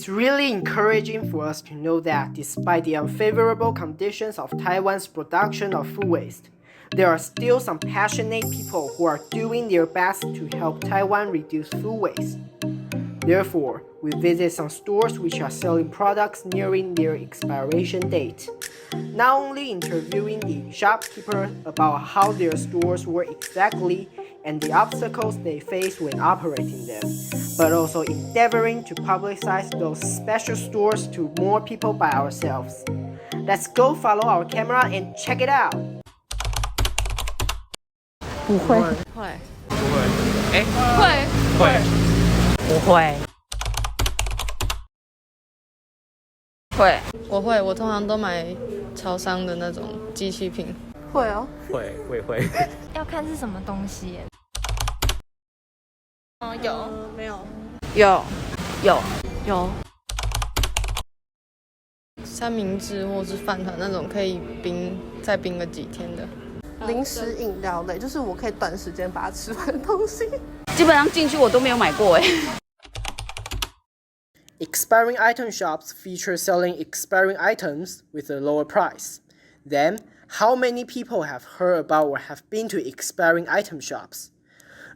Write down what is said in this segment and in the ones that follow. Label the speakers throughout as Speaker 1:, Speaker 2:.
Speaker 1: It's really encouraging for us to know that despite the unfavorable conditions of Taiwan's production of food waste, there are still some passionate people who are doing their best to help Taiwan reduce food waste. Therefore, we visit some stores which are selling products nearing their expiration date, not only interviewing the shopkeeper about how their stores work exactly and the obstacles they face when operating them, but also endeavoring to publicize those special stores to more people by ourselves. Let's go follow our camera and check it out!
Speaker 2: 不会，
Speaker 3: 会，
Speaker 4: 不会，哎，
Speaker 3: 会，
Speaker 4: 会，
Speaker 2: 不会，
Speaker 3: 会，我会，我通常都买超商的那种机器品。
Speaker 2: 会哦，
Speaker 4: 会，我也会。
Speaker 5: 要看是什么东西耶。
Speaker 3: 有，
Speaker 2: 没有，
Speaker 3: 有。三明治或是饭团那种可以再冰个几天的。
Speaker 2: 零食饮料类，就是我可以短时间把它吃完的东西。
Speaker 6: 基本上进去我都没有买过哎。
Speaker 1: Expiring item shops feature selling expiring items with a lower price. Then, how many people have heard about or have been to expiring item shops?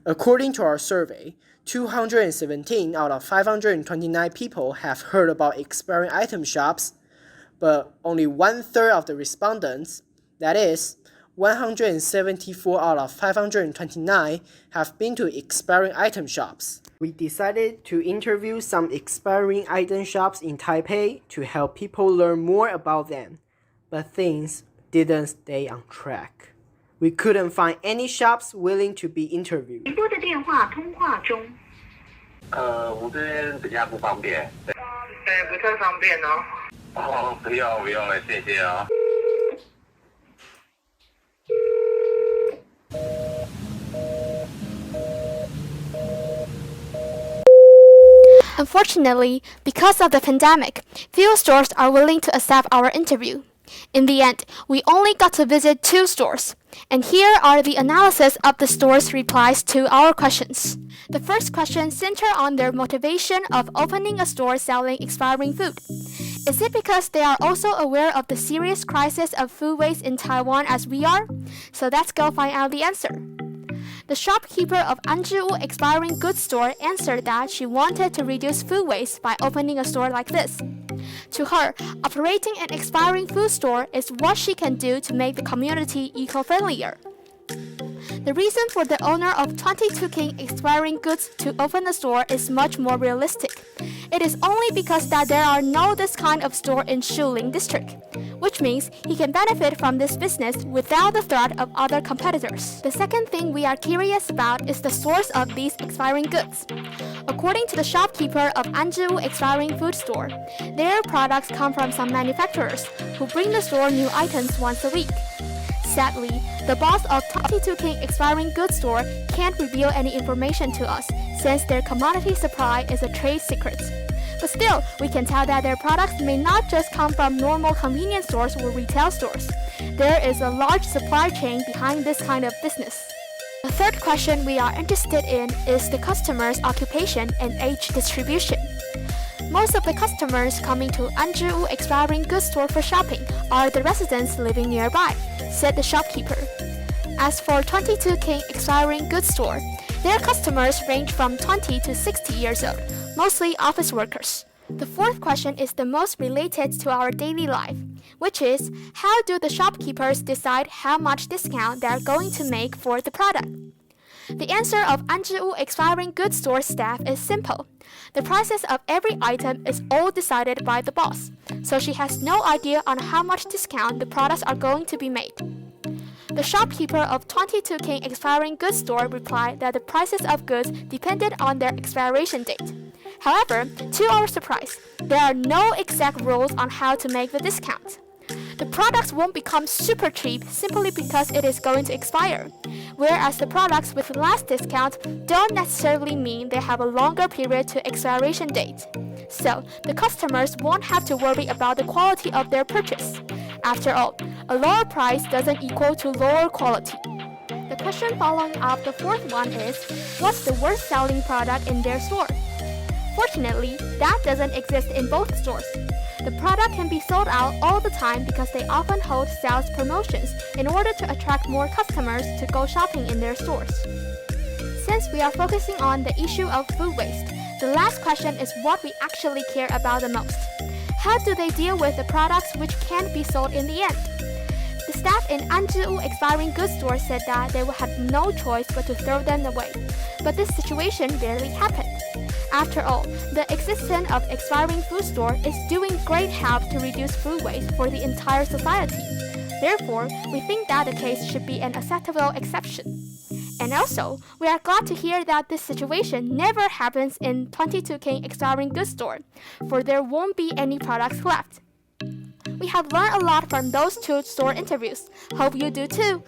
Speaker 1: According to our survey, 217 out of 529 people have heard about expiring item shops, but only 1/3 of the respondents, that is, 174 out of 529, have been to expiring item shops. We decided to interview some expiring item shops in Taipei to help people learn more about them, but things didn't stay on track. We couldn't find any shops willing to be interviewed.
Speaker 7: 您拨的电话通话中。
Speaker 8: 我这边比较不方便。
Speaker 7: 对，不太方便哦。
Speaker 8: 不用了，谢谢哦。
Speaker 5: Unfortunately, because of the pandemic, few stores are willing to accept our interview. In the end, we only got to visit 2 stores, and here are the analysis of the stores' replies to our questions. The first question centered on their motivation of opening a store selling expiring food. Is it because they are also aware of the serious crisis of food waste in Taiwan as we are? So let's go find out the answer. The shopkeeper of Anzhiwu Expiring Goods Store answered that she wanted to reduce food waste by opening a store like this. To her, operating an expiring food store is what she can do to make the community eco-friendlier. The reason for the owner of 22 King Expiring Goods to open a store is much more realistic. It is only because that there are no this kind of store in Shuling district, which means he can benefit from this business without the threat of other competitors. The second thing we are curious about is the source of these expiring goods. According to the shopkeeper of Anzhiwu Expiring Food Store, their products come from some manufacturers who bring the store new items once a week. Sadly, the boss of 22 King Expiring Goods Store can't reveal any information to us since their commodity supply is a trade secret. But still, we can tell that their products may not just come from normal convenience stores or retail stores. There is a large supply chain behind this kind of business. The third question we are interested in is the customer's occupation and age distribution. Most of the customers coming to Anzhiwu Expiring Goods Store for shopping are the residents living nearby, said the shopkeeper. As for 22 King Expiring Goods Store, their customers range from 20 to 60 years old, mostly office workers. The fourth question is the most related to our daily life, which is how do the shopkeepers decide how much discount they are going to make for the product? The answer of Anzhiwu Expiring Goods Store staff is simple. The prices of every item is all decided by the boss, so she has no idea on how much discount the products are going to be made. The shopkeeper of 22 King Expiring Goods Store replied that the prices of goods depended on their expiration date. However, to our surprise, there are no exact rules on how to make the discount. The products won't become super cheap simply because it is going to expire, whereas the products with less discount don't necessarily mean they have a longer period to expiration date. So, the customers won't have to worry about the quality of their purchase. After all, a lower price doesn't equal to lower quality. The question following up the fourth one is, what's the worst selling product in their store? Unfortunately, that doesn't exist in both stores. The product can be sold out all the time because they often hold sales promotions in order to attract more customers to go shopping in their stores. Since we are focusing on the issue of food waste, the last question is what we actually care about the most. How do they deal with the products which can't be sold in the end? The staff in Anzhiwu Expiring Goods Store said that they had no choice but to throw them away. But this situation rarely happened. After all, the existence of Expiring Food Store is doing great help to reduce food waste for the entire society. Therefore, we think that the case should be an acceptable exception. And also, we are glad to hear that this situation never happens in 22 King Expiring Goods Store, for there won't be any products left. We have learned a lot from those 2 store interviews. Hope you do too.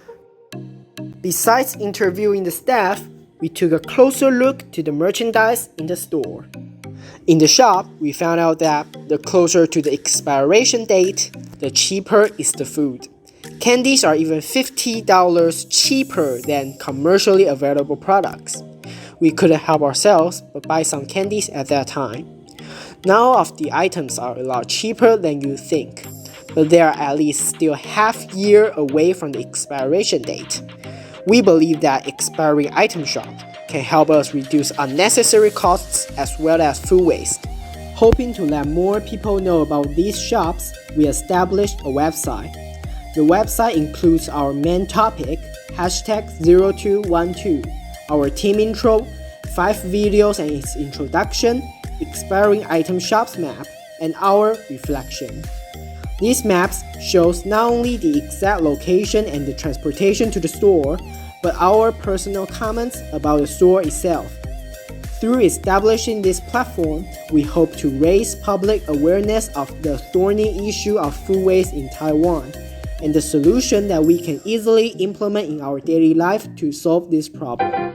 Speaker 1: Besides interviewing the staff, we took a closer look to the merchandise in the store. In the shop, we found out that the closer to the expiration date, the cheaper is the food. Candies are even $50 cheaper than commercially available products. We couldn't help ourselves but buy some candies at that time. None of the items are a lot cheaper than you think, but they are at least still half year away from the expiration date. We believe that expiring item shop can help us reduce unnecessary costs as well as food waste. Hoping to let more people know about these shops, we established a website. The website includes our main topic, #0212, our team intro, 5 videos and its introduction, expiring item shops map, and our reflection. These maps shows not only the exact location and the transportation to the store, but our personal comments about the store itself. Through establishing this platform, we hope to raise public awareness of the thorny issue of food waste in Taiwan, and the solution that we can easily implement in our daily life to solve this problem.